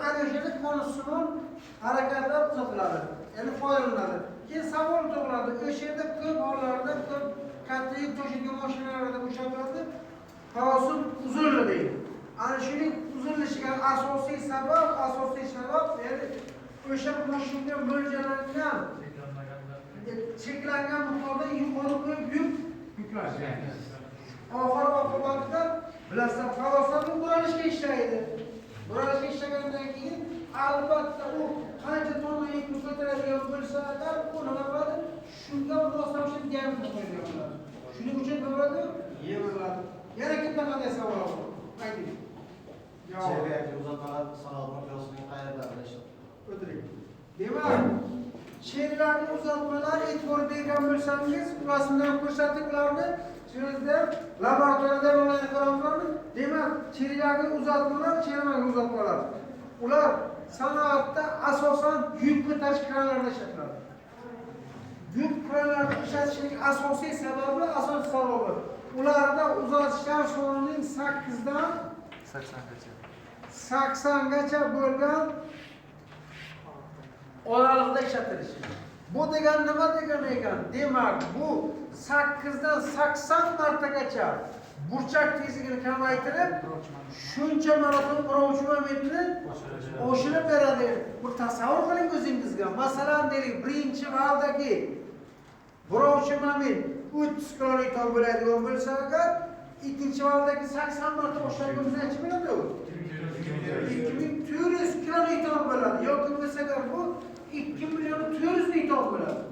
ana o'shada konusumon harakatlar uzatiladi. Ya'ni foydalanadi. Keyin savol tug'iladi. O'sha yerda ko'p hollarda ko'p katta yuk tashiydigan mashinalarda bo'shatiladi. Konusum uziladi. Ana shuning uzilishiga asosiy sabab ya'ni o'sha mashinaga mo'ljallangan cheklangan miqdorda yuqori qo'yib yuklash. Oxir oqibatida bilasizlar, farosatni buralishga ishlaydi. Buralishga ishlagandan keyin albatta u qancha tonna yuk ko'taradigan bo'lsa, agar u nima qiladi? Shunga munosib diametr qo'yadigan bo'ladi. Shuning uchun nima bo'ladi? Yemiriladi. Yana kimda qanday savol bor? Ayting. Chevrolet uzatmalar sanoat miqyosining qayerda bilishdi? O'tiring. Demak, Chevrolet uzatmalar e'tibor bergan bo'lsangiz, rasmdan ko'rsatib ularni sizda laboratoriyada onlayn ko'ramizmi? Demak, Chevrolet uzatmalar, ular sanoatda asosan yuk ko'tarish kranlarida ishlatiladi. Yuk kranlarida ishlatishning asosiy sababi ularda uzatishlar sonining 8 dan 80 gacha bo'lgan oralig'ida ishlatilishi. Bu degan nima degani ekan? Demak, bu 8 dan 80 martagacha burchak tezligini kamaytirib, shuncha marotaba birovchi momentni oshirib beradi. Bir tasavvur qiling o'zingizga. Masalan, deylik, birinchi valdagi birovchi moment 30 kilonewton bo'ladigan bo'lsa, agar ikkinchi valdagi 80 marta oshirganimiz necha bo'ladi u? 2400 kilonewton bo'ladi. Yoki bo'lsa bu 2.400.000 newton bo'ladi.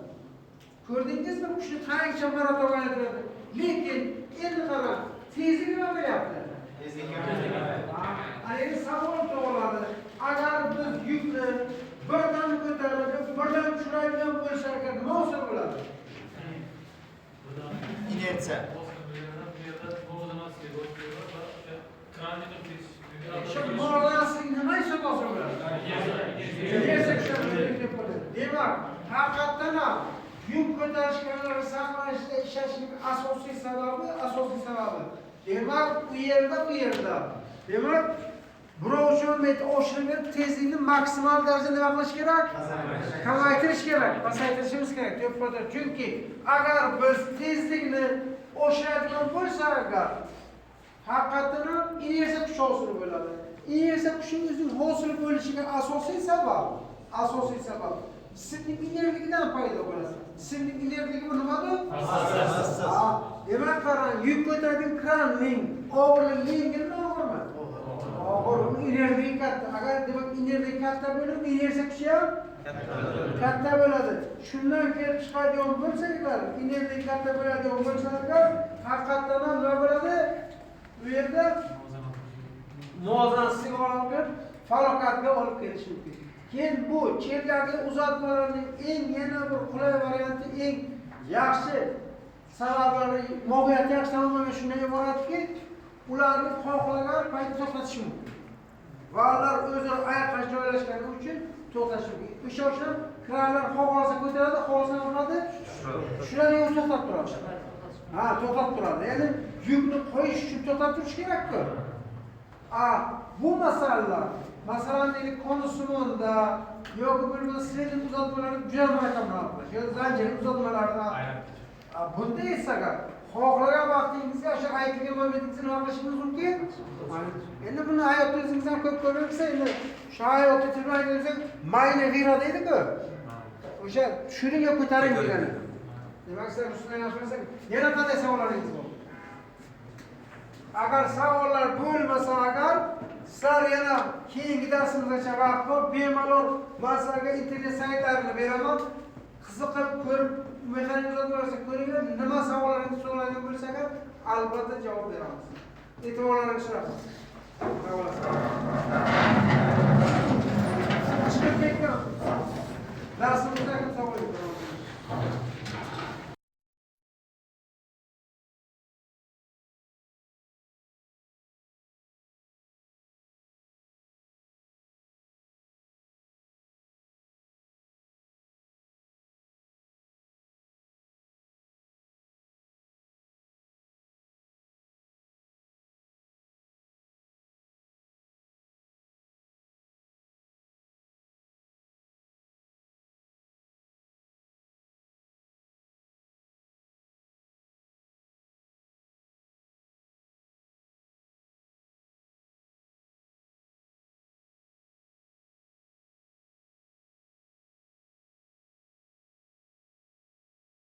Ko'rdingizmi? Kuchni qancha marotaba aylantiradi. Lekin endi qarang, tezlik nima bo'lyapti? Endi savol tug'iladi. Agar biz yukni birdan ko'tarib, birdan tushiradigan bo'lsak, nima hosil bo'ladi? Inersiya. Nima hisoblansa bo'ladi? Demak, haqiqatan ham yuk ko'tarish kranlari saqlanishda ishlashning asosiy sababi. Demak, u yerda. Demak, birovchi moment oshirib berib, tezlikni maksimal darajada nima qilish kerak? Kamaytirish kerak, pasaytirishimiz kerak. Chunki agar biz tezlikni oshiradigan bo'lsak, haqiqatan ham inersiya kuchi hosil bo'ladi. Inersiya kuchining o'zining hosil bo'lishiga asosiy sabab jismning inertligidan paydo bo'ladi. Jismning inertligi nimadir? Demak, qarang, yuk ko'taradigan kranning og'irligi yengilmi, og'irmi? Og'ir, inertligi katta. Agar demak inertligi katta bo'lib, inersiya kuchi ham katta bo'ladi. Shundan kelib chiqadigan bo'lsa-lar, inertligi katta bo'ladigan bo'lsa-lar, haqiqatan ham nima bo'ladi? Bu yerda muvozanatsiz olib falokatga olib kelishi mumkin. Keyin bu Chevrolet uzatmalarining yana bir qulay varianti, eng yaxshi sabablari, mohiyati yaxshi tomonlari shundan iboratki, ularni xohlagan paytda to'xtatish mumkin. Va ular o'zaro oyoqqa joylashgani uchun to'xtatish mumkin. O'sha uchun kranlar xohlasa ko'taradi, xohlasa nima qiladi? Shularni to'xtatib turadi. To'xtatib turadi. Ya'ni yukni qo'yish uchun to'xtatib turish kerak-ku. Bu masalalar, masalan, deylik, konsumonda yoki bo'lmasa sredin uzatmalarni juda muhokama qilish, yoki zanjir uzatmalarida bunda esa xohlagan vaqtingizga o'sha aytilgan momentingizni nima qilishingiz mumkin? Endi buni hayotda o'zingizdan ko'p ko'ribsiz, endi shu hayotda turmaydigan mayna g'ira deydi-ku. O'sha tushiringa ko'taring degani. Demak, sizlar ustidan yaxshilasa, yana qanday savollaringiz bor? Agar savollar bo'lmasa, sizlar yana keyingi darsimizgacha vaqt bor, bemalol masalaga internet saytlarini beraman. Qiziqib ko'rib, mexanik bo'lsa ko'ringlar, nima savollaringiz so'raydigan bo'lsa, albatta javob beramiz. E'tiborlaringizni shart.